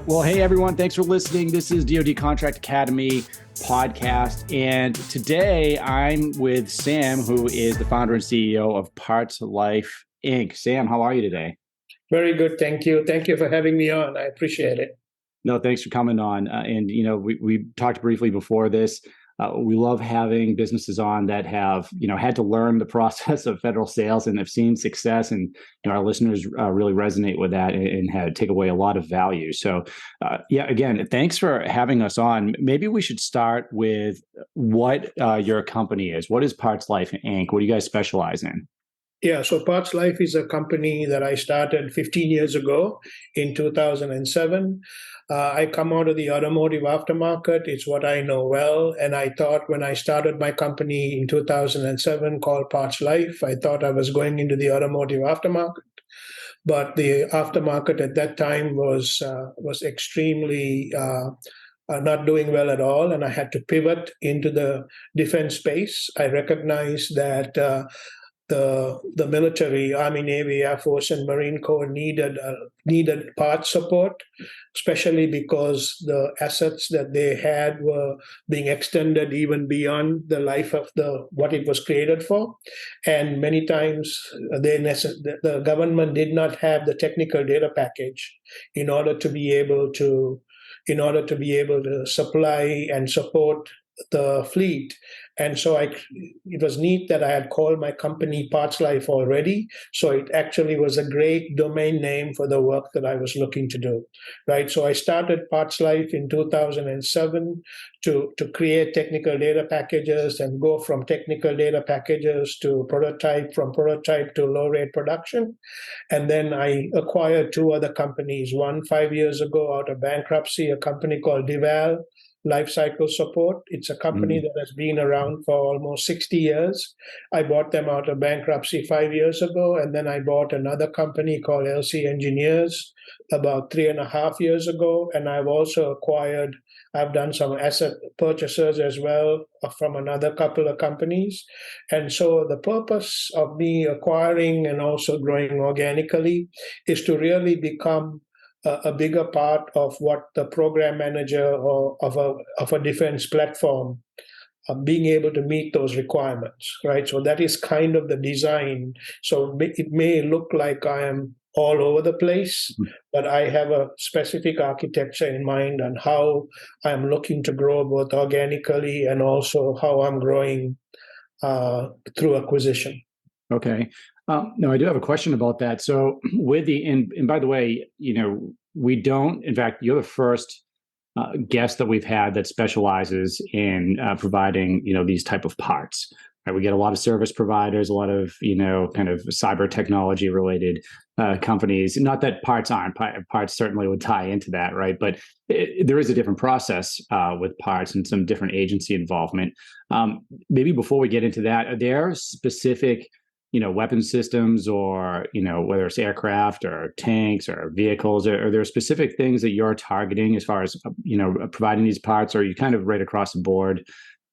Well, hey, everyone. Thanks for listening. This is DoD Contract Academy podcast. And today I'm with Sam, who is the founder and CEO of Parts Life Inc. Sam, how are you today? Very good. Thank you. Thank you for having me on. I appreciate it. No, thanks for coming on. We talked briefly before this. We love having businesses on that have, had to learn the process of federal sales and have seen success. And our listeners really resonate with that and have take away a lot of value. So, again, thanks for having us on. Maybe we should start with what your company is. What is Parts Life Inc.? What do you guys specialize in? Yeah, so Parts Life is a company that I started 15 years ago in 2007. I come out of the automotive aftermarket. It's what I know well. And I thought when I started my company in 2007 called Parts Life, I thought I was going into the automotive aftermarket. But the aftermarket at that time was extremely not doing well at all, and I had to pivot into the defense space. I recognized that the military, Army, Navy, Air Force, and Marine Corps needed parts support, especially because the assets that they had were being extended even beyond the life of what it was created for, and many times the government did not have the technical data package in order to be able to supply and support the fleet. And so it was neat that I had called my company Parts Life already. So it actually was a great domain name for the work that I was looking to do, right? So I started Parts Life in 2007 to create technical data packages and go from technical data packages to from prototype to low rate production. And then I acquired two other companies, one 5 years ago out of bankruptcy, a company called Deval Lifecycle Support. It's a company that has been around for almost 60 years. I bought them out of bankruptcy 5 years ago, and then I bought another company called LC Engineers about 3.5 years ago. And I've done some asset purchases as well from another couple of companies. And so the purpose of me acquiring and also growing organically is to really become a bigger part of what the program manager of a defense platform being able to meet those requirements, right? So that is kind of the design. So it may look like I am all over the place, but I have a specific architecture in mind on how I'm looking to grow both organically and also how I'm growing through acquisition. Okay. No, I do have a question about that. So and by the way, we don't, in fact, you're the first guest that we've had that specializes in providing, these type of parts. Right? We get a lot of service providers, a lot of, kind of cyber technology related companies. Not that parts aren't, parts certainly would tie into that, right? But there is a different process with parts and some different agency involvement. Maybe before we get into that, are there specific weapon systems or, whether it's aircraft or tanks or vehicles, are there specific things that you're targeting as far as, providing these parts, or are you kind of right across the board,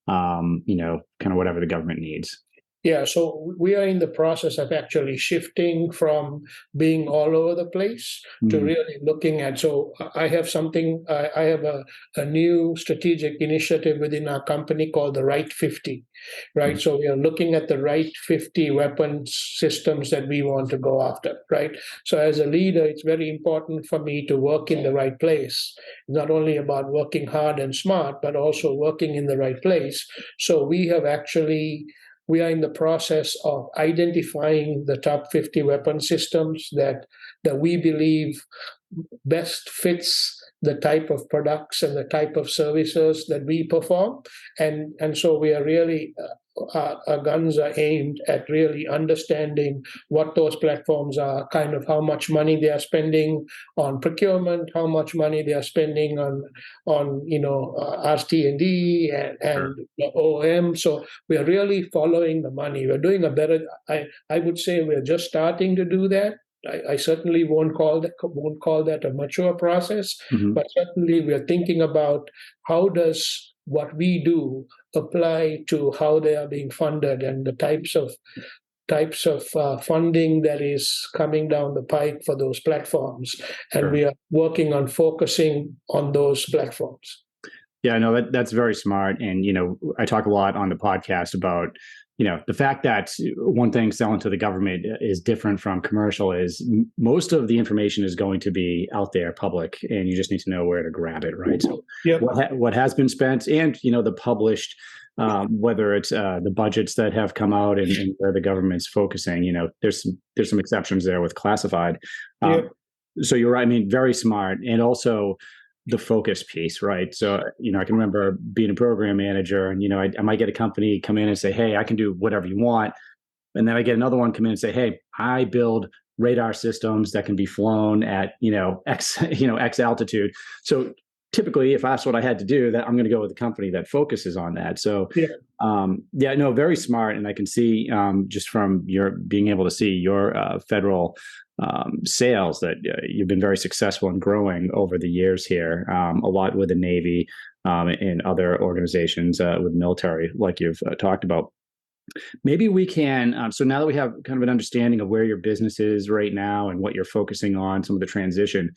kind of whatever the government needs? Yeah, so we are in the process of actually shifting from being all over the place to really looking at. So I have a new strategic initiative within our company called the Right 50, right? So we are looking at the right 50 weapons systems that we want to go after, right? So as a leader, it's very important for me to work in the right place, not only about working hard and smart, but also working in the right place. So we are in the process of identifying the top 50 weapon systems that we believe best fits the type of products and the type of services that we perform. And so we are really, our guns are aimed at really understanding what those platforms are, kind of how much money they are spending on procurement, how much money they are spending on RT&D and OM. So we are really following the money. We're doing I would say we're just starting to do that. I certainly won't call that a mature process, but certainly we are thinking about how does what we do apply to how they are being funded and the types of types of funding that is coming down the pike for those platforms, and Sure. we are working on focusing on those platforms. Yeah, no, that's very smart. And, I talk a lot on the podcast about, the fact that one thing selling to the government is different from commercial is most of the information is going to be out there public, and you just need to know where to grab it, right? So Yep. what has been spent and, the published, whether it's the budgets that have come out and where the government's focusing, there's some exceptions there with classified. Yep. So you're right. I mean, very smart. And also, the focus piece, right? So, I can remember being a program manager and, I might get a company come in and say, hey, I can do whatever you want. And then I get another one come in and say, hey, I build radar systems that can be flown at, X altitude. So typically if that's what I had to do, that I'm going to go with a company that focuses on that. So, very smart. And I can see just from your being able to see your federal sales that you've been very successful in growing over the years here, a lot with the Navy and other organizations with military, like you've talked about. Maybe we can, so now that we have kind of an understanding of where your business is right now and what you're focusing on, some of the transition,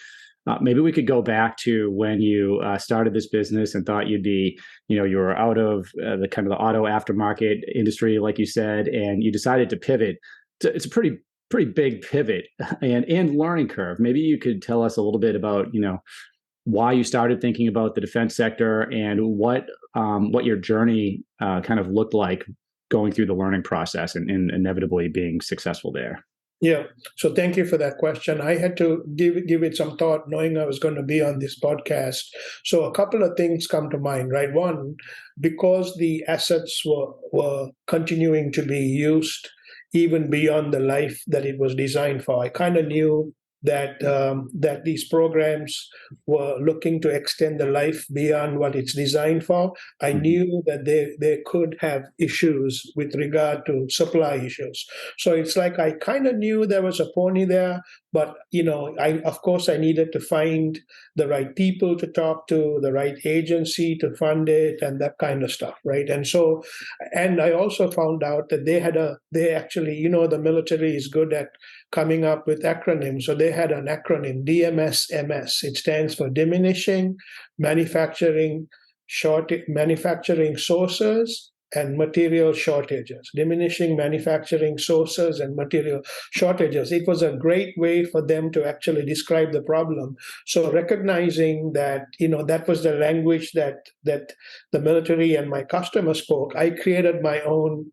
maybe we could go back to when you started this business and thought you'd be, you were out of the kind of the auto aftermarket industry, like you said, and you decided to pivot. It's a pretty big pivot and learning curve. Maybe you could tell us a little bit about, why you started thinking about the defense sector and what your journey kind of looked like going through the learning process and inevitably being successful there. Yeah. So thank you for that question. I had to give it some thought, knowing I was going to be on this podcast. So a couple of things come to mind, right? One, because the assets were continuing to be used even beyond the life that it was designed for, I kind of knew that these programs were looking to extend the life beyond what it's designed for. I knew that they could have issues with regard to supply issues. So it's like I kind of knew there was a pony there, but of course I needed to find the right people to talk to, the right agency to fund it, and that kind of stuff, right? And I also found out that they actually, the military is good at coming up with acronyms. So they had an acronym, DMS-MS. It stands for Diminishing Manufacturing Sources and Material Shortages. Diminishing manufacturing sources and material shortages. It was a great way for them to actually describe the problem. So recognizing that, that was the language that the military and my customers spoke, I created my own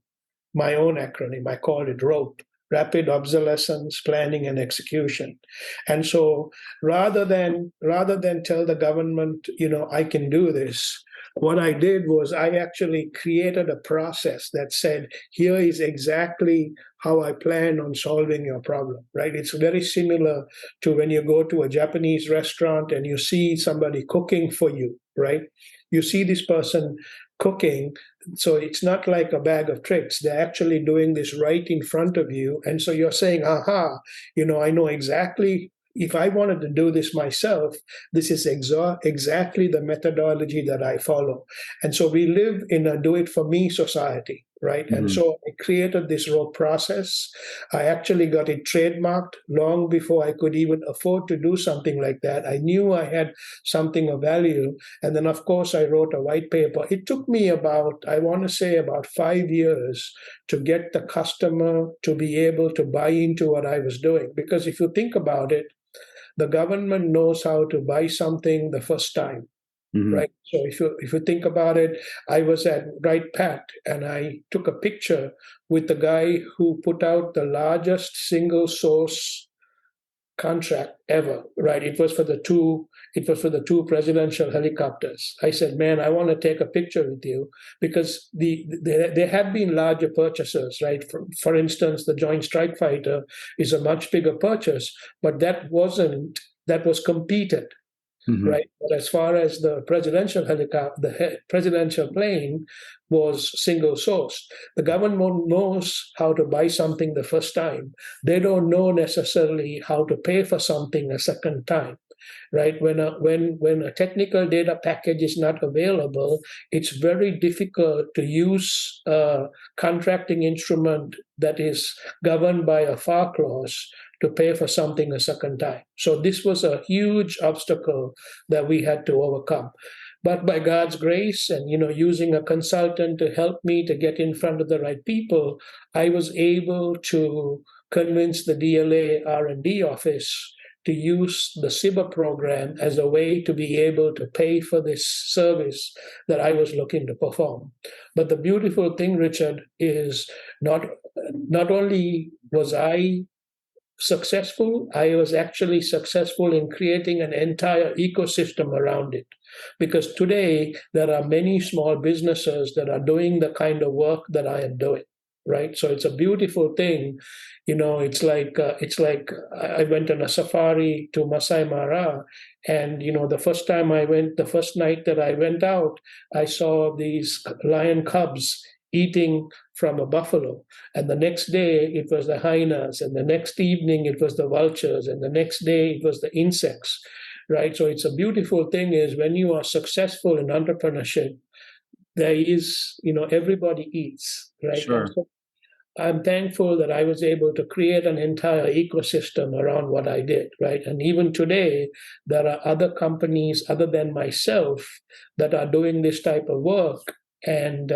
acronym. I called it ROPE. Rapid Obsolescence, Planning, and Execution. And so rather than tell the government, I can do this, what I did was I actually created a process that said, here is exactly how I plan on solving your problem, right? It's very similar to when you go to a Japanese restaurant and you see somebody cooking for you, right? You see this person cooking. So it's not like a bag of tricks. They're actually doing this right in front of you. And so you're saying, aha, I know exactly, if I wanted to do this myself, this is exactly the methodology that I follow. And so we live in a do-it-for-me society, right? Mm-hmm. And so I created this rope process. I actually got it trademarked long before I could even afford to do something like that. I knew I had something of value. And then, of course, I wrote a white paper. It took me about 5 years to get the customer to be able to buy into what I was doing. Because if you think about it, the government knows how to buy something the first time, right? So if you think about it, I was at Right Pat and I took a picture with the guy who put out the largest single source contract ever, right? It was for the two presidential helicopters. I said, man, I want to take a picture with you because there have been larger purchases, right? For instance, the Joint Strike Fighter is a much bigger purchase, but that was competed. Mm-hmm. Right, but as far as the presidential helicopter, the presidential plane was single source. The government knows how to buy something the first time. They don't know necessarily how to pay for something a second time. right? When a technical data package is not available, it's very difficult to use a contracting instrument that is governed by a FAR clause to pay for something a second time. So this was a huge obstacle that we had to overcome. But by God's grace and using a consultant to help me to get in front of the right people, I was able to convince the DLA R&D office to use the SIBA program as a way to be able to pay for this service that I was looking to perform. But the beautiful thing, Richard, is not only was I successful, I was actually successful in creating an entire ecosystem around it. Because today there are many small businesses that are doing the kind of work that I am doing. Right, so it's a beautiful thing. It's like I went on a safari to Masai Mara, and the first time I went, the first night that I went out, I saw these lion cubs eating from a buffalo, and the next day it was the hyenas, and the next evening it was the vultures, and the next day it was the insects. Right, so it's a beautiful thing is when you are successful in entrepreneurship, there is, everybody eats, right? And Sure. so I'm thankful that I was able to create an entire ecosystem around what I did, right? And even today, there are other companies other than myself that are doing this type of work. And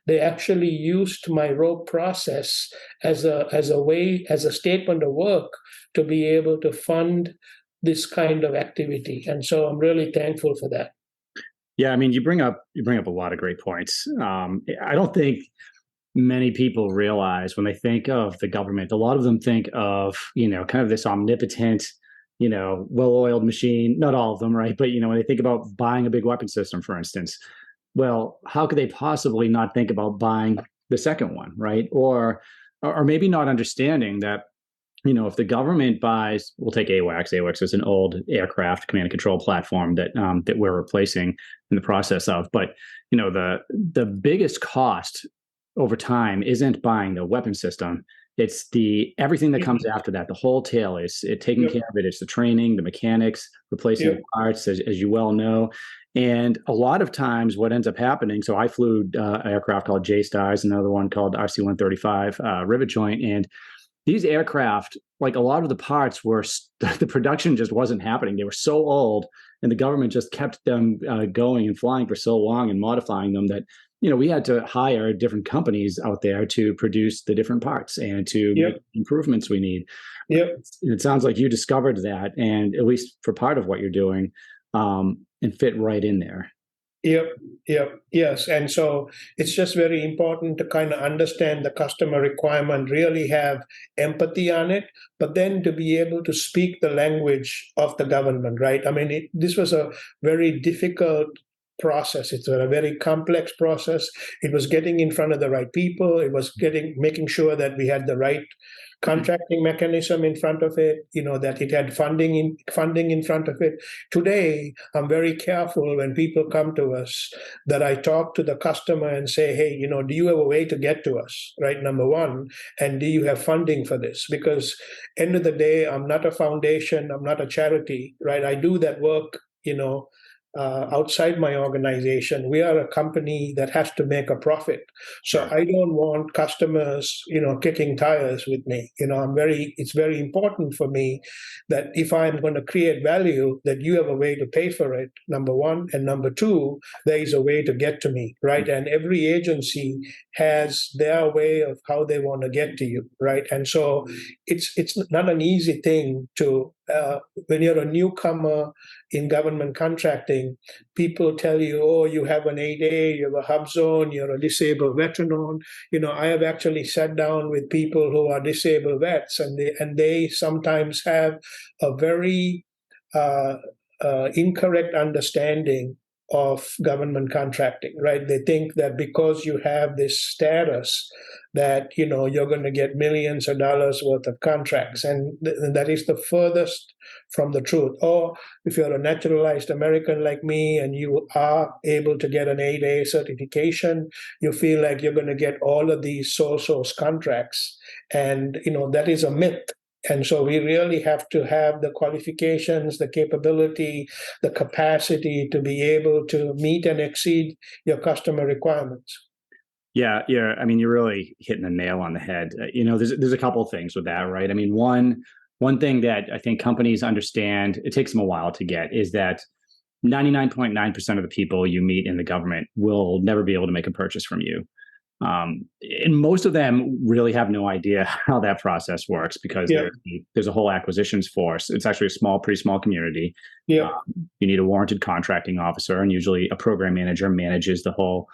they actually used my rope process as a statement of work to be able to fund this kind of activity. And so I'm really thankful for that. Yeah, I mean, you bring up a lot of great points. I don't think many people realize when they think of the government, a lot of them think of, kind of this omnipotent, well-oiled machine. Not all of them, right? But, when they think about buying a big weapon system, for instance, well, how could they possibly not think about buying the second one, right? Or maybe not understanding that, if the government buys, we'll take AWACS. AWACS is an old aircraft command and control platform that we're replacing in the process of. But the biggest cost over time isn't buying the weapon system. It's the everything that comes after that. The whole tail is it taking Yep. care of it. It's the training, the mechanics, replacing the Yep. parts, as you well know. And a lot of times, what ends up happening. So I flew an aircraft called J Stars, another one called RC-135 rivet joint, and these aircraft, like a lot of the parts were the production just wasn't happening. They were so old, and the government just kept them going and flying for so long and modifying them that we had to hire different companies out there to produce the different parts and to make Yep. improvements we need. Yep. It sounds like you discovered that, and at least for part of what you're doing, and fit right in there. Yep, yep, yes. And so it's just very important to kind of understand the customer requirement, really have empathy on it, but then to be able to speak the language of the government, right? I mean, this was a very difficult process. It's a very complex process. It was getting in front of the right people. It was making sure that we had the right contracting mechanism in front of it, that it had funding in front of it. Today, I'm very careful when people come to us that I talk to the customer and say, hey, do you have a way to get to us, right? Number one, and do you have funding for this? Because end of the day, I'm not a foundation, I'm not a charity, right? I do that work, outside my organization. We are a company that has to make a profit. So Sure. I don't want customers, kicking tires with me. It's very important for me that if I'm going to create value, that you have a way to pay for it, number one. And number two, there is a way to get to me, right? And every agency has their way of how they want to get to you, right? And so it's not an easy thing to, when you're a newcomer in government contracting, people tell you, oh, you have an 8A, you have a hub zone, you're a disabled veteran. I have actually sat down with people who are disabled vets, and they sometimes have a very incorrect understanding of government contracting, right? They think that because you have this status that you're going to get millions of dollars worth of contracts, and that is the furthest from the truth. Or if you're a naturalized American like me and you are able to get an 8A certification, you feel like you're going to get all of these sole source contracts, and that is a myth. And so we really have to have the qualifications, the capability, the capacity to be able to meet and exceed your customer requirements. Yeah. I mean, you're really hitting the nail on the head. There's a couple of things with that, right? I mean, one thing that I think companies understand, it takes them a while to get, is that 99.9% of the people you meet in the government will never be able to make a purchase from you. And most of them really have no idea how that process works, because Yeah, there's a whole acquisitions force. It's actually pretty small community. yeah, You need a warranted contracting officer, and usually a program manager manages the whole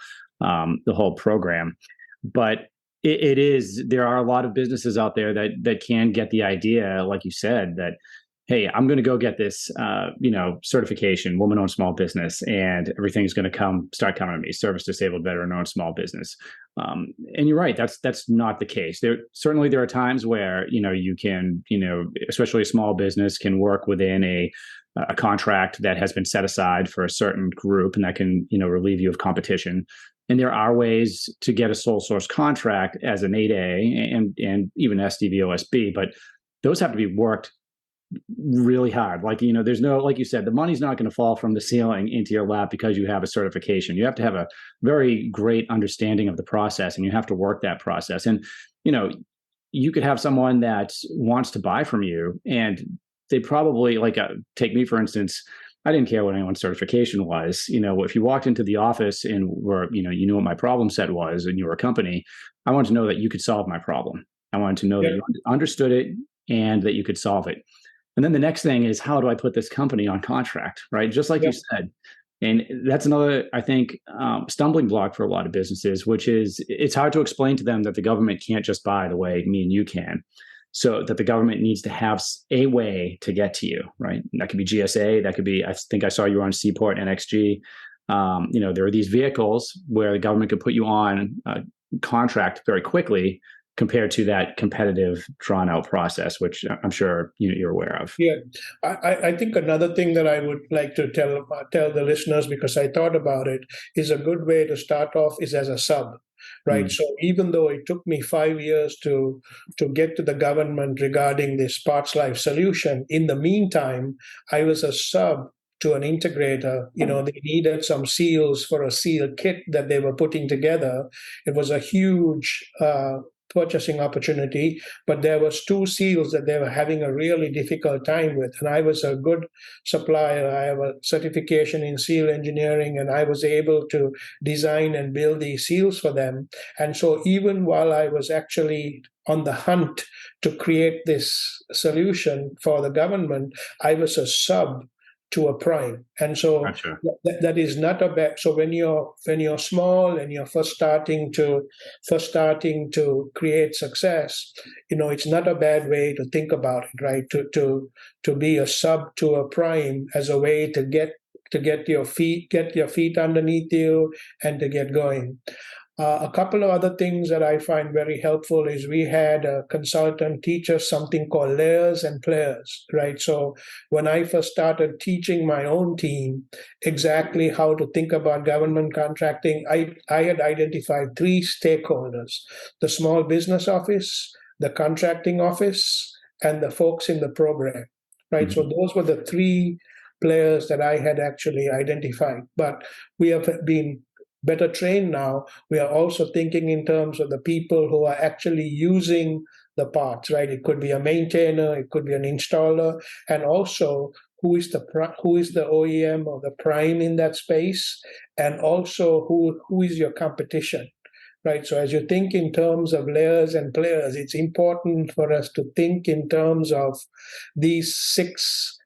program. But there are a lot of businesses out there that can get the idea, like you said, that, hey, I'm going to go get this, certification, woman-owned small business, and everything's going to start coming to me, service disabled veteran-owned small business. And you're right, that's not the case. There are times where, you can, especially a small business can work within a contract that has been set aside for a certain group, and that can, relieve you of competition. And there are ways to get a sole source contract as an 8A and even SDVOSB, but those have to be worked really hard. Like, there's no, like you said, the money's not going to fall from the ceiling into your lap because you have a certification. You have to have a very great understanding of the process, and you have to work that process. And, you could have someone that wants to buy from you, and they probably, like, take me, for instance. I didn't care what anyone's certification was. If you walked into the office and you knew what my problem set was, and you were a company, I wanted to know that you could solve my problem. I wanted to know that yeah, you understood it and that you could solve it. And then the next thing is, how do I put this company on contract, right? Just like yeah, you said. And that's another, I think, stumbling block for a lot of businesses, which is it's hard to explain to them that the government can't just buy the way me and you can. So that the government needs to have a way to get to you, right? And that could be GSA. That could be, I think I saw you were on Seaport, NXG. There are these vehicles where the government could put you on a contract very quickly, compared to that competitive, drawn out process, which I'm sure you're aware of. yeah. I think another thing that I would like to tell the listeners, because I thought about it, is a good way to start off is as a sub, right? Mm. So even though it took me 5 years to get to the government regarding this Parts Life solution, in the meantime, I was a sub to an integrator. They needed some seals for a seal kit that they were putting together. It was a huge purchasing opportunity, but there was two seals that they were having a really difficult time with, and I was a good supplier. I have a certification in seal engineering, and I was able to design and build these seals for them. And so even while I was actually on the hunt to create this solution for the government, I was a sub to a prime. And so Gotcha. that is not a bad. So when you're small and you're first starting to create success, it's not a bad way to think about it, right? To be a sub to a prime as a way to get your feet underneath you and to get going. A couple of other things that I find very helpful is we had a consultant teach us something called layers and players, right? So when I first started teaching my own team exactly how to think about government contracting, I had identified three stakeholders: the small business office, the contracting office, and the folks in the program, right? So Mhm. those were the three players that I had actually identified. But we have been better trained now. We are also thinking in terms of the people who are actually using the parts, right? It could be a maintainer, it could be an installer, and also who is the OEM or the prime in that space, and also who is your competition, right? So as you think in terms of layers and players, it's important for us to think in terms of these six,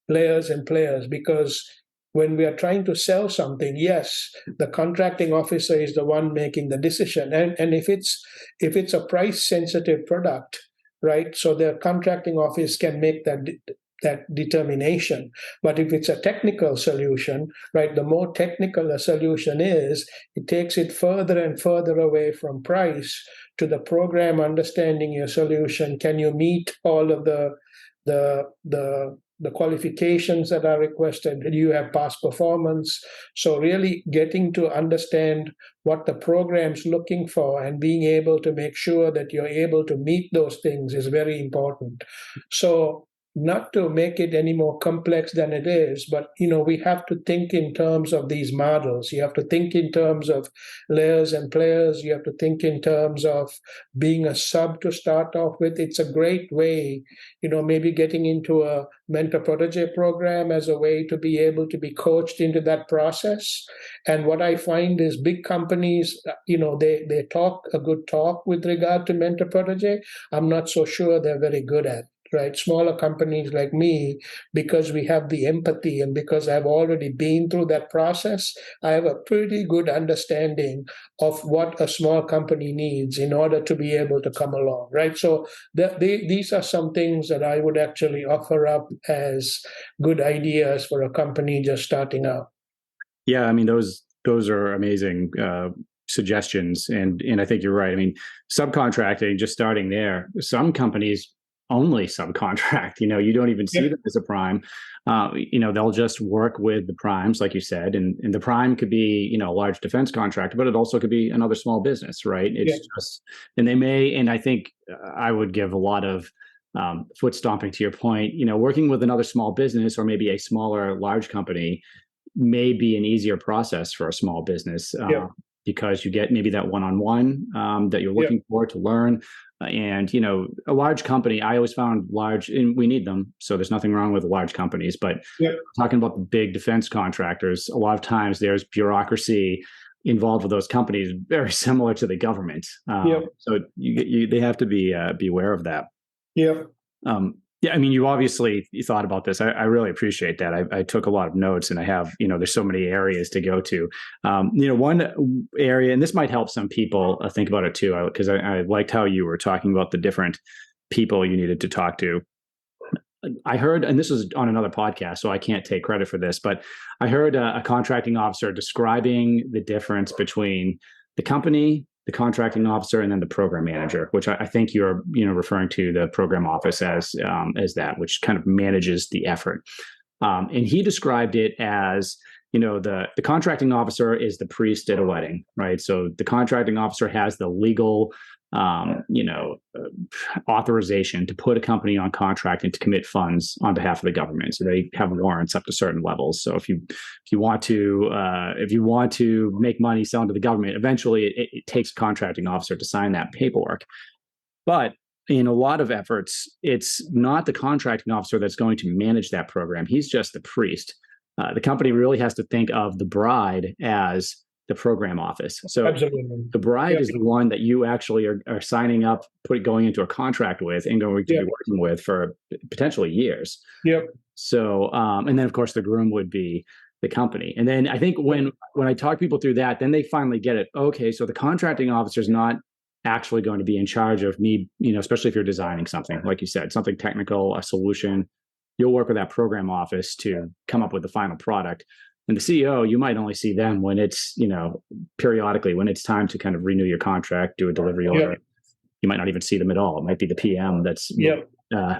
layers and players, because when we are trying to sell something, yes, the contracting officer is the one making the decision. And if it's a price sensitive product, right? So the contracting office can make that determination. But if it's a technical solution, right, the more technical a solution is, it takes it further and further away from price to the program understanding your solution. Can you meet all of the the qualifications that are requested? Do you have past performance? So really getting to understand what the program's looking for and being able to make sure that you're able to meet those things is very important. So not to make it any more complex than it is, but we have to think in terms of these models. You have to think in terms of layers and players. You have to think in terms of being a sub to start off with. It's a great way, maybe getting into a mentor protege program as a way to be able to be coached into that process. And what I find is big companies, they talk a good talk with regard to mentor protege. I'm not so sure they're very good at it. Right, smaller companies like me, because we have the empathy and because I've already been through that process, I have a pretty good understanding of what a small company needs in order to be able to come along. Right, so these are some things that I would actually offer up as good ideas for a company just starting out. Yeah, I mean those are amazing suggestions, and I think you're right. I mean, subcontracting, just starting there, some companies only subcontract. You don't even see them as a prime. They'll just work with the primes, like you said, and the prime could be a large defense contractor, but it also could be another small business, right? It's just, and they may, and I think I would give a lot of foot stomping to your point. Working with another small business or maybe a smaller large company may be an easier process for a small business because you get maybe that one-on-one that you're looking for to learn. And, a large company, I always found large, and we need them. So there's nothing wrong with large companies, but talking about the big defense contractors, a lot of times there's bureaucracy involved with those companies, very similar to the government. So they have to be aware of that. Yeah, I mean, you thought about this. I really appreciate that. I took a lot of notes, and I have, there's so many areas to go to. One area, and this might help some people think about it too, because I liked how you were talking about the different people you needed to talk to. I heard, and this was on another podcast, so I can't take credit for this, but I heard a contracting officer describing the difference between the company, the contracting officer, and then the program manager, which I think you're referring to the program office as that, which kind of manages the effort. And he described it as the contracting officer is the priest at a wedding, right? So the contracting officer has the legal authorization to put a company on contract and to commit funds on behalf of the government. So they have warrants up to certain levels. So if you want to make money selling to the government, eventually it takes a contracting officer to sign that paperwork. But in a lot of efforts, it's not the contracting officer that's going to manage that program. He's just the priest. The company really has to think of the bride as the program office. So the bride is the one that you actually are signing up, going into a contract with and going to be working with for potentially years. So, and then of course the groom would be the company. And then I think when I talk people through that, then they finally get it. Okay, so the contracting officer is not actually going to be in charge of me, especially if you're designing something, like you said, something technical, a solution. You'll work with that program office to come up with the final product. And the CEO, you might only see them when it's, periodically, when it's time to kind of renew your contract, do a delivery order. You might not even see them at all. It might be the PM that's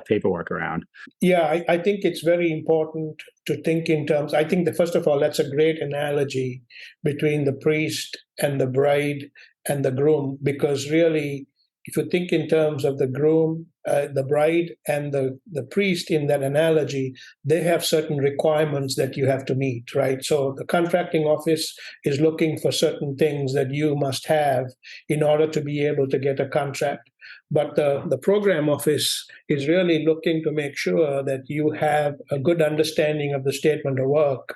paperwork around. Yeah, I think it's very important to think in terms. I think that, first of all, that's a great analogy between the priest and the bride and the groom, because really, if you think in terms of the groom, the bride, and the priest in that analogy, they have certain requirements that you have to meet, right? So the contracting office is looking for certain things that you must have in order to be able to get a contract. But the program office is really looking to make sure that you have a good understanding of the statement of work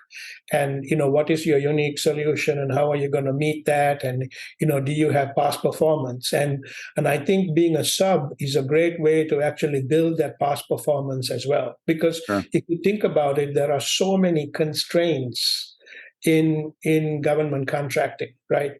and, what is your unique solution and how are you going to meet that? And, do you have past performance? And I think being a sub is a great way to actually build that past performance as well. Because if you think about it, there are so many constraints in government contracting, right?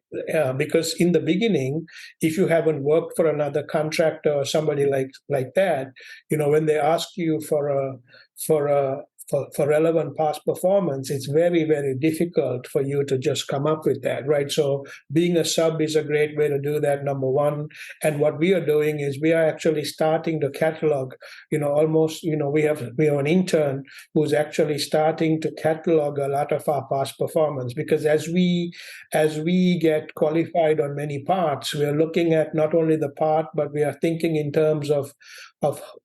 Because in the beginning, if you haven't worked for another contractor or somebody like that, when they ask you for a for relevant past performance, it's very, very difficult for you to just come up with that, right? So being a sub is a great way to do that, number one. And what we are doing is we are actually starting to catalog, almost, we have an intern who's actually starting to catalog a lot of our past performance, because as we get qualified on many parts, we are looking at not only the part, but we are thinking in terms of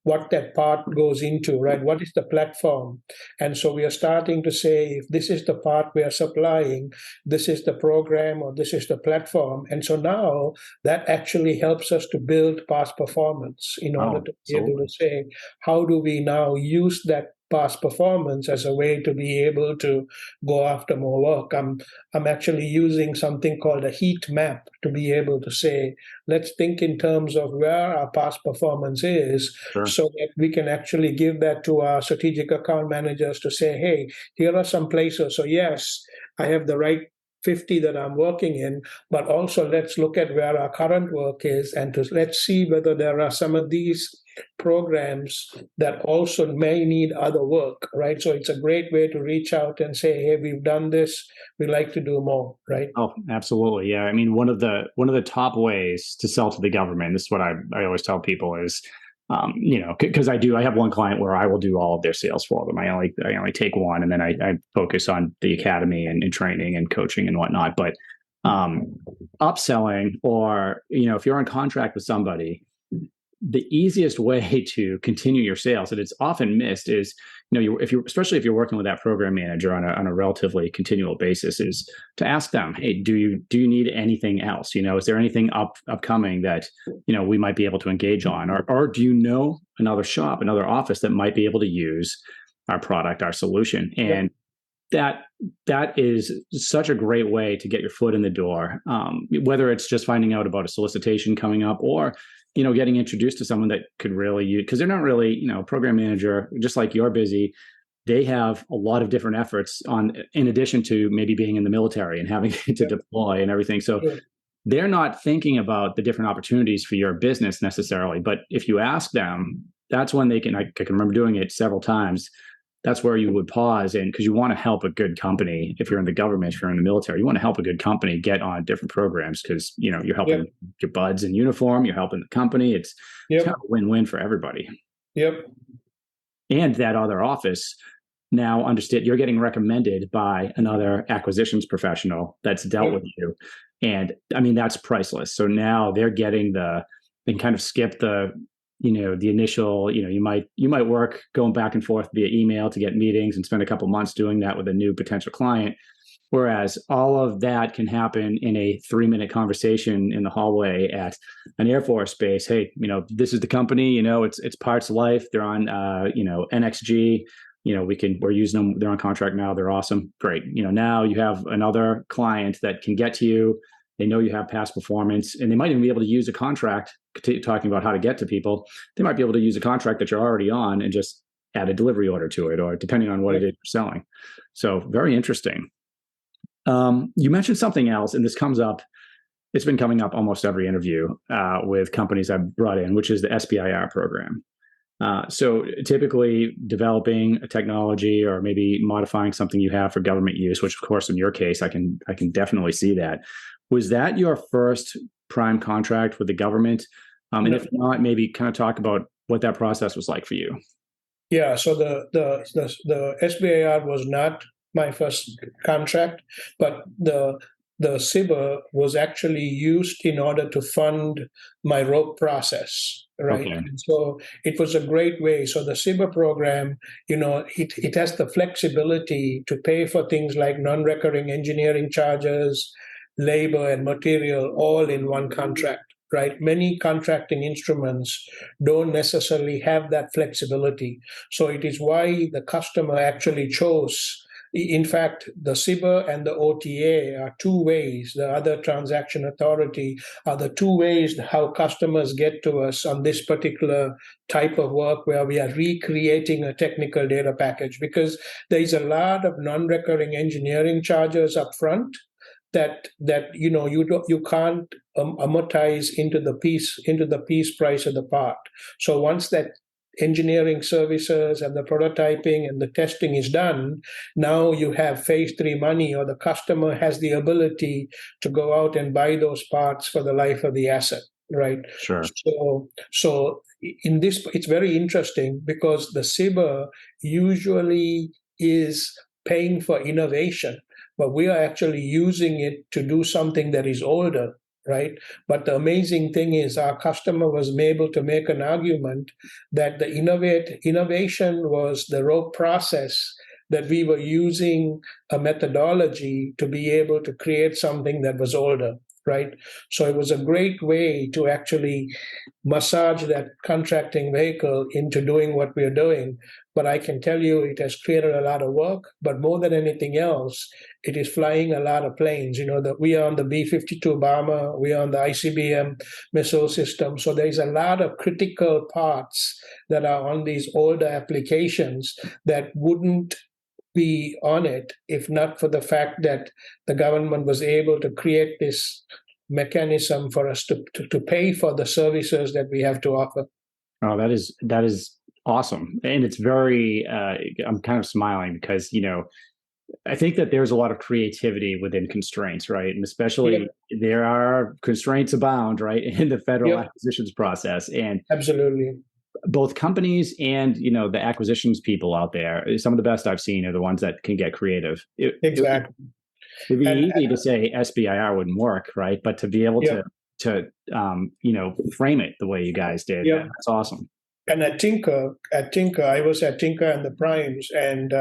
what that part goes into, right? What is the platform? And so we are starting to say, if this is the part we are supplying, this is the program or this is the platform. And so now that actually helps us to build past performance in order Oh, to be able absolutely. to say, how do we now use that past performance as a way to be able to go after more work? I'm actually using something called a heat map to be able to say, let's think in terms of where our past performance is, Sure. so that we can actually give that to our strategic account managers to say, hey, here are some places. So yes, I have the right 50 that I'm working in, but also let's look at where our current work is, and let's see whether there are some of these programs that also may need other work, right? So it's a great way to reach out and say, hey, we've done this, we'd like to do more, right? Oh, absolutely. Yeah. I mean, one of the top ways to sell to the government, this is what I always tell people is, because I have one client where I will do all of their sales for them. I only take one, and then I focus on the academy and training and coaching and whatnot. But um, upselling, or if you're on contract with somebody, the easiest way to continue your sales, and it's often missed, is especially if you're working with that program manager on a relatively continual basis, is to ask them, hey, do you need anything else? Is there anything upcoming that we might be able to engage on, or do you know another shop, another office that might be able to use our product, our solution? Yep. And that is such a great way to get your foot in the door, whether it's just finding out about a solicitation coming up, or getting introduced to someone that could really use, because they're not really, program manager, just like you're busy. They have a lot of different efforts in addition to maybe being in the military and having to Yep. deploy and everything. So Sure. they're not thinking about the different opportunities for your business necessarily. But if you ask them, that's when I can remember doing it several times. That's where you would pause, and because you want to help a good company. If you're in the government, if you're in the military, you want to help a good company get on different programs, because you're helping Yep. your buds in uniform, you're helping the company. It's kind Yep. of a win-win for everybody. Yep. And that other office now understand you're getting recommended by another acquisitions professional that's dealt Yep. with you, and I mean that's priceless. So now they're getting they can kind of skip the initial, you might work going back and forth via email to get meetings and spend a couple months doing that with a new potential client, whereas all of that can happen in a 3-minute conversation in the hallway at an Air Force base. Hey, this is the company, it's Parts Life, they're on NXG, we're using them, they're on contract now, they're awesome, great. Now you have another client that can get to you. They know you have past performance, and they might even be able to use a contract, talking about how to get to people. They might be able to use a contract that you're already on and just add a delivery order to it, or depending on what it Yep. is you're selling. So very interesting. You mentioned something else, and this comes up. It's been coming up almost every interview with companies I've brought in, which is the SBIR program. So typically developing a technology or maybe modifying something you have for government use, which of course in your case, I can definitely see that. Was that your first prime contract with the government? And No. if not, maybe kind of talk about what that process was like for you. Yeah, so the SBIR was not my first contract, but the SIBA was actually used in order to fund my rope process, right? Okay. And so it was a great way. So the SIBA program, it has the flexibility to pay for things like non-recurring engineering charges, labor, and material all in one contract. Right, many contracting instruments don't necessarily have that flexibility. So it is why the customer actually chose. In fact, the SIBA and the OTA are two ways. The other transaction authority are the two ways how customers get to us on this particular type of work, where we are recreating a technical data package, because there is a lot of non-recurring engineering charges up front that you can't amortize into the piece price of the part. So once that engineering services and the prototyping and the testing is done, now you have phase three money, or the customer has the ability to go out and buy those parts for the life of the asset, right? Sure. So in this, it's very interesting because the SIBA usually is paying for innovation, but we are actually using it to do something that is older, right? But the amazing thing is our customer was able to make an argument that the innovation was the rope process, that we were using a methodology to be able to create something that was older, right? So it was a great way to actually massage that contracting vehicle into doing what we're doing. But I can tell you it has created a lot of work. But more than anything else, it is flying a lot of planes. You know, that we are on the B-52 bomber, we are on the ICBM missile system. So there's a lot of critical parts that are on these older applications that wouldn't be on it if not for the fact that the government was able to create this mechanism for us to pay for the services that we have to offer. Oh, that is awesome, and it's very. I'm kind of smiling because I think that there's a lot of creativity within constraints, right? And Yep, especially there are constraints abound, right, in the federal yep, acquisitions process, and absolutely. both companies and the acquisitions people out there, some of the best I've seen are the ones that can get creative. Exactly. It'd be And easy to say SBIR wouldn't work, right? But to be able yep, to frame it the way you guys did, yep. that's awesome. And at Tinker, I was at Tinker and the Primes, and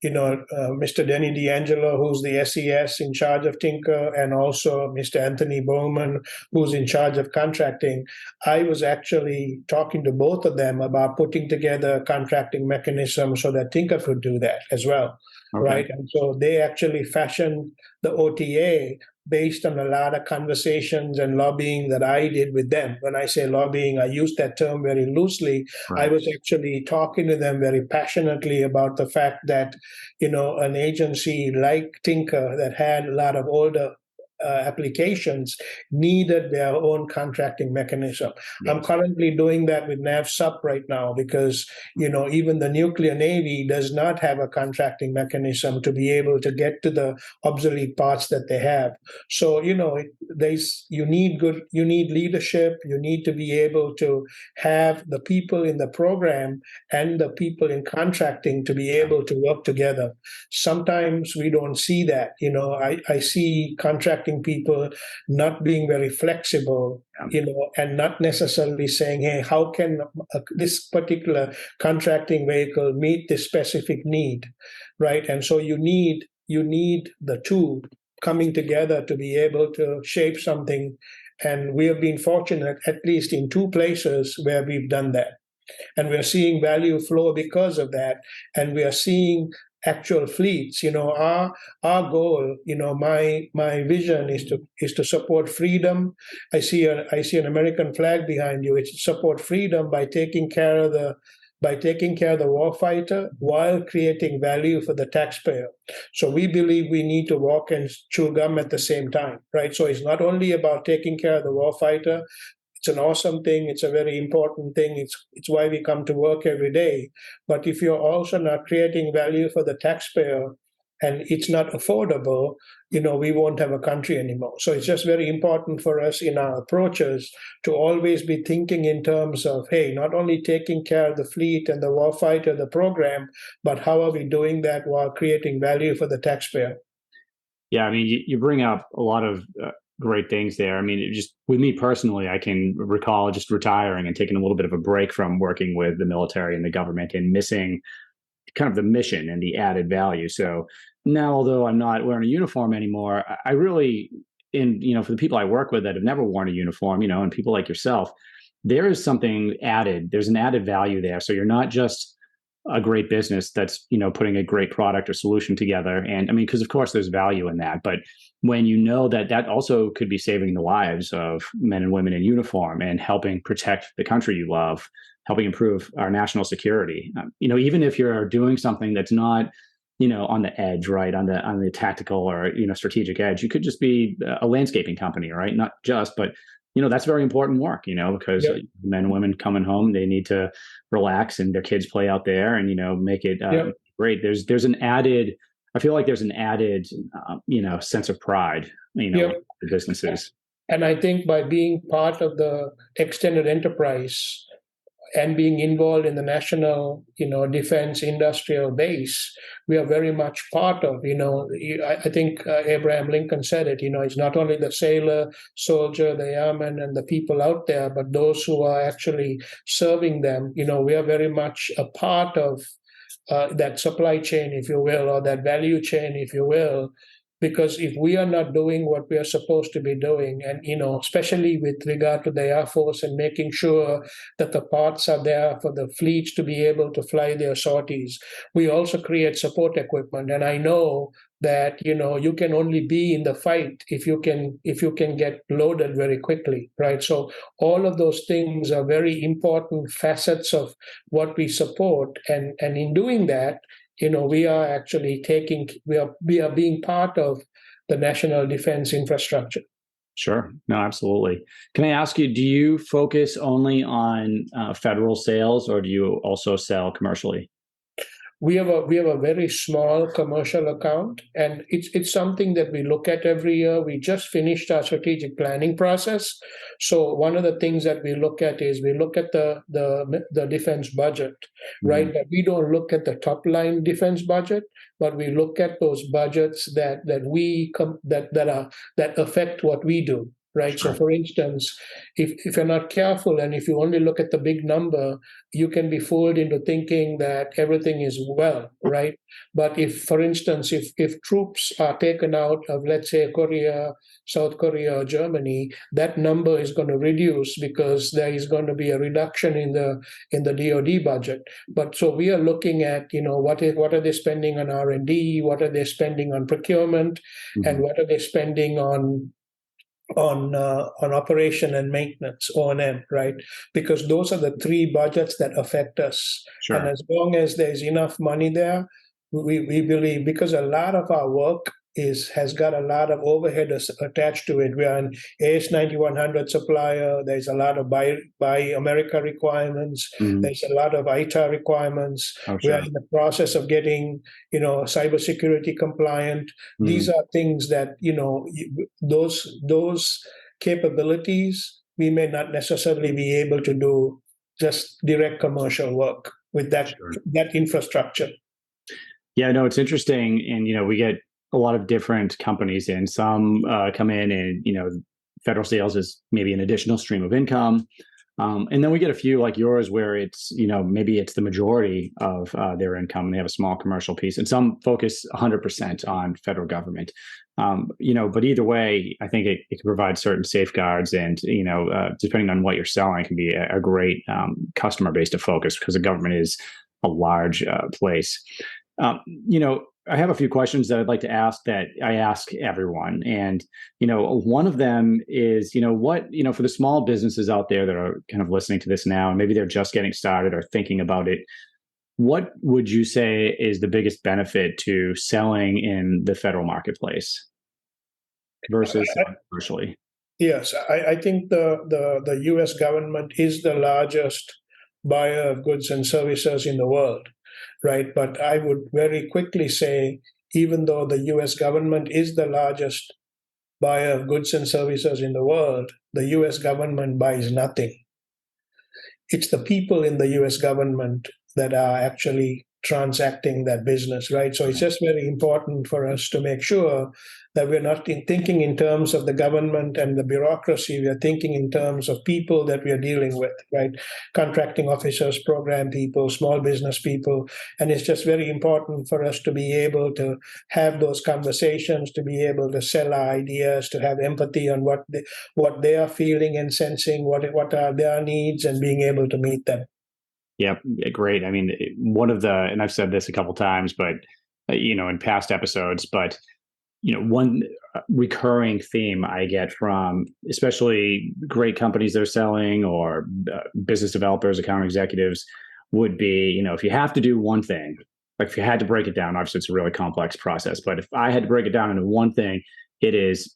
Mr. Denny D'Angelo, who's the SES in charge of Tinker, and also Mr. Anthony Bowman, who's in charge of contracting. I was actually talking to both of them about putting together a contracting mechanism so that Tinker could do that as well, Okay. right? And so they actually fashioned the OTA based on a lot of conversations and lobbying that I did with them. When I say lobbying, I use that term very loosely. I Right. was actually talking to them very passionately about the fact that, an agency like Tinker that had a lot of older applications needed their own contracting mechanism. I'm Yes. currently doing that with NavSup right now because even the nuclear navy does not have a contracting mechanism to be able to get to the obsolete parts that they have. So you need leadership. You need to be able to have the people in the program and the people in contracting to be able to work together. Sometimes we don't see that. I see contracting people not being very flexible, Yeah. and not necessarily saying, hey, how can this particular contracting vehicle meet this specific need, right? And so you need the two coming together to be able to shape something. And we have been fortunate, at least in two places where we've done that. And we're seeing value flow because of that. And we are seeing actual fleets. Our goal, my vision is to support freedom. I see an American flag behind you. It's support freedom by taking care of the warfighter while creating value for the taxpayer. So we believe we need to walk and chew gum at the same time, right? So it's not only about taking care of the warfighter. It's an awesome thing. It's a very important thing. It's why we come to work every day. But if you're also not creating value for the taxpayer and it's not affordable, we won't have a country anymore. So it's just very important for us in our approaches to always be thinking in terms of, hey, not only taking care of the fleet and the warfighter, the program, but how are we doing that while creating value for the taxpayer? Yeah, I mean, you bring up a lot of great things there. I mean, just with me personally, I can recall just retiring and taking a little bit of a break from working with the military and the government and missing kind of the mission and the added value. So now, although I'm not wearing a uniform anymore, I really, for the people I work with that have never worn a uniform, and people like yourself, there is something added. There's an added value there. So you're not just a great business that's putting a great product or solution together, and I mean, because of course there's value in that, but when you know that that also could be saving the lives of men and women in uniform and helping protect the country you love, helping improve our national security, even if you're doing something that's not on the edge, right, on the tactical or strategic edge, you could just be a landscaping company, right, not just, but that's very important work, because Yep. men and women coming home, they need to relax and their kids play out there and, make it Yep. great. There's an added, I feel like there's an added, sense of pride, with Yep. the businesses. And I think by being part of the extended enterprise and being involved in the national, defense industrial base, we are very much part of, I think Abraham Lincoln said it, it's not only the sailor, soldier, the airman, and the people out there, but those who are actually serving them, we are very much a part of that supply chain, if you will, or that value chain, if you will. Because if we are not doing what we are supposed to be doing, and especially with regard to the Air Force and making sure that the parts are there for the fleets to be able to fly their sorties, we also create support equipment. And I know that you can only be in the fight if you can get loaded very quickly, right? So all of those things are very important facets of what we support, and in doing that, we are actually we are being part of the national defense infrastructure. Sure. No, absolutely. Can I ask you, do you focus only on federal sales, or do you also sell commercially? We have a very small commercial account, and it's something that we look at every year. We just finished our strategic planning process, so one of the things that we look at is we look at the defense budget, Mhm. right? But we don't look at the top line defense budget, but we look at those budgets that affect what we do. Right. So, Sure. for instance, if you're not careful and if you only look at the big number, you can be fooled into thinking that everything is well, right? But if, for instance, if troops are taken out of, let's say, Korea, South Korea, or Germany, that number is going to reduce because there is going to be a reduction in the DoD budget. But so we are looking at, what are they spending on R&D, what are they spending on procurement, and Mhm. what are they spending on operation and maintenance, O&M, right? Because those are the three budgets that affect us. And Sure. as long as there's enough money there, we believe, because a lot of our work has got a lot of overhead attached to it. We are an AS9100 supplier. There's a lot of buy America requirements. Mhm. There's a lot of ITAR requirements. Oh, We are sure. in the process of getting, cybersecurity compliant. These Mhm. are things that, those capabilities we may not necessarily be able to do just direct commercial work with that Sure. that infrastructure. Yeah, no, it's interesting. And, we get a lot of different companies in. Some come in and, federal sales is maybe an additional stream of income. And then we get a few like yours where it's, maybe it's the majority of their income and they have a small commercial piece. And some focus 100% on federal government. But either way, I think it can provide certain safeguards and, depending on what you're selling, it can be a great customer base to focus because the government is a large place. I have a few questions that I'd like to ask that I ask everyone. And, one of them is, for the small businesses out there that are kind of listening to this now, and maybe they're just getting started or thinking about it, what would you say is the biggest benefit to selling in the federal marketplace versus commercially? Yes, I think the U.S. government is the largest buyer of goods and services in the world, right? But I would very quickly say, even though the U.S. government is the largest buyer of goods and services in the world, the U.S. government buys nothing. It's the people in the US government that are actually transacting that business, right? So it's just very important for us to make sure that we're not thinking in terms of the government and the bureaucracy. We are thinking in terms of people that we are dealing with, right? Contracting officers, program people, small business people. And it's just very important for us to be able to have those conversations, to be able to sell our ideas, to have empathy on what they are feeling and sensing, what are their needs, and being able to meet them. Yeah, great. I mean, and I've said this a couple times, but, in past episodes, but one recurring theme I get from especially great companies they're selling or business developers, account executives would be, if you have to do one thing, like if you had to break it down, obviously it's a really complex process, but if I had to break it down into one thing, it is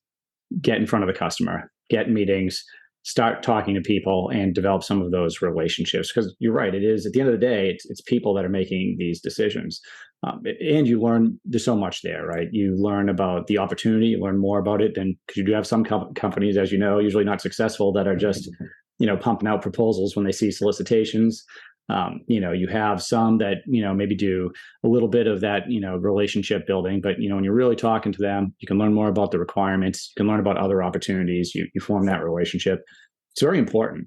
get in front of the customer, get meetings, start talking to people and develop some of those relationships. Because you're right, it is, at the end of the day, it's people that are making these decisions. And you learn, there's so much there, right? You learn about the opportunity, you learn more about it than, because you do have some companies, as you know, usually not successful, that are just, pumping out proposals when they see solicitations. You have some that, maybe do a little bit of that, relationship building, but, when you're really talking to them, you can learn more about the requirements, you can learn about other opportunities, you form that relationship. It's very important.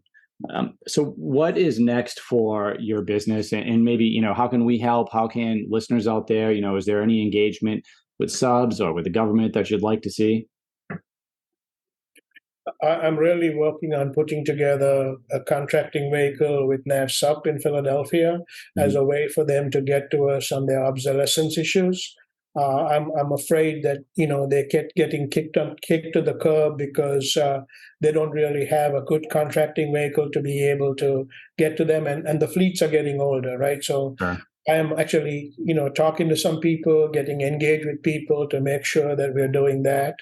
So what is next for your business, and maybe, how can we help? How can listeners out there, is there any engagement with subs or with the government that you'd like to see? I'm really working on putting together a contracting vehicle with NAVSUP in Philadelphia as a way for them to get to us on their obsolescence issues. I'm afraid that they kept getting kicked to the curb because they don't really have a good contracting vehicle to be able to get to them, and the fleets are getting older, right? So Sure. I am actually talking to some people, getting engaged with people to make sure that we're doing that.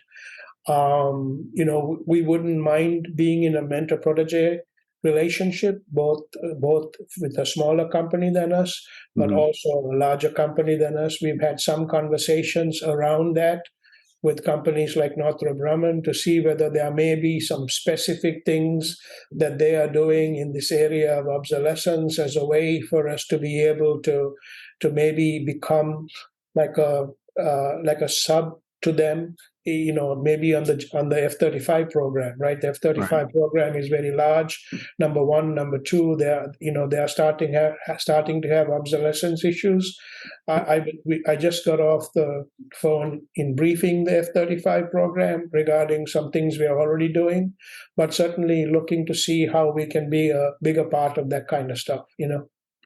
We wouldn't mind being in a mentor protege relationship, both with a smaller company than us, but also a larger company than us. We've had some conversations around that with companies like Northrop Grumman to see whether there may be some specific things that they are doing in this area of obsolescence as a way for us to be able to maybe become like a sub to them, maybe on the F-35 program, right? The F-35 Right. program is very large. Number one, number two, they are starting to have obsolescence issues. I just got off the phone in briefing the F-35 program regarding some things we are already doing, but certainly looking to see how we can be a bigger part of that kind of stuff.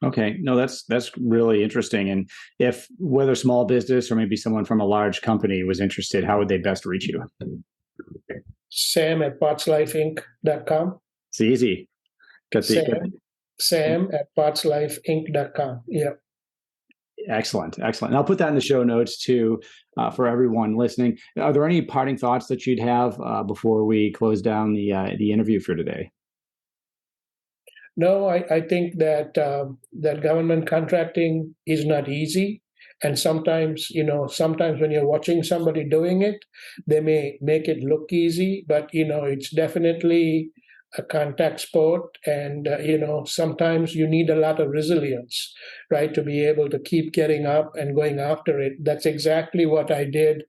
Okay. No, that's really interesting. And if, whether small business or maybe someone from a large company was interested, how would they best reach you? Sam at partslifeinc.com. It's easy. Sam at partslifeinc.com. Yeah. Excellent. And I'll put that in the show notes too, for everyone listening. Are there any parting thoughts that you'd have before we close down the interview for today? No, I think that that government contracting is not easy, and sometimes when you're watching somebody doing it, they may make it look easy, but it's definitely a contact sport, and sometimes you need a lot of resilience, right, to be able to keep getting up and going after it. That's exactly what I did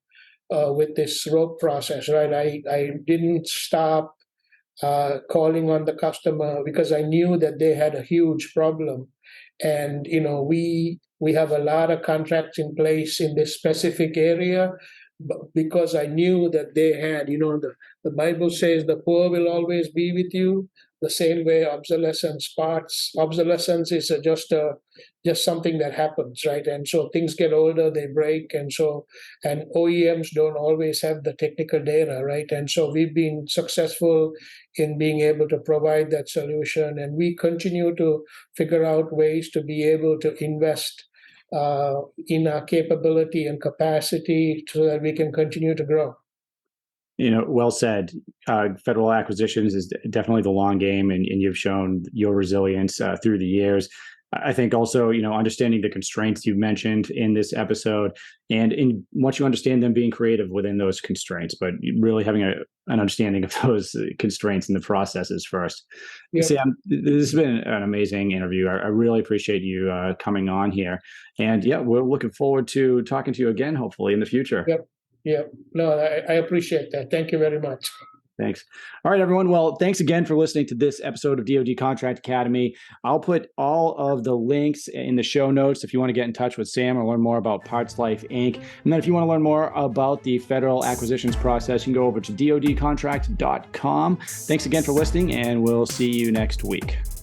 with this rope process, right? I didn't stop calling on the customer because I knew that they had a huge problem. And we have a lot of contracts in place in this specific area, because I knew that they had, the Bible says the poor will always be with you. The same way obsolescence is just something that happens, right? And so things get older, they break, and OEMs don't always have the technical data, right? And so we've been successful in being able to provide that solution, and we continue to figure out ways to be able to invest in our capability and capacity so that we can continue to grow. Well said. Federal acquisitions is definitely the long game, and you've shown your resilience through the years. I think also, understanding the constraints you mentioned in this episode, and once you understand them, being creative within those constraints, but really having an understanding of those constraints and the processes first. Yeah. Sam, this has been an amazing interview. I really appreciate you coming on here. And yeah, we're looking forward to talking to you again, hopefully in the future. Yep. Yeah, no, I appreciate that. Thank you very much. Thanks. All right, everyone. Well, thanks again for listening to this episode of DoD Contract Academy. I'll put all of the links in the show notes if you want to get in touch with Sam or learn more about Parts Life Inc. And then if you want to learn more about the federal acquisitions process, you can go over to dodcontract.com. Thanks again for listening, and we'll see you next week.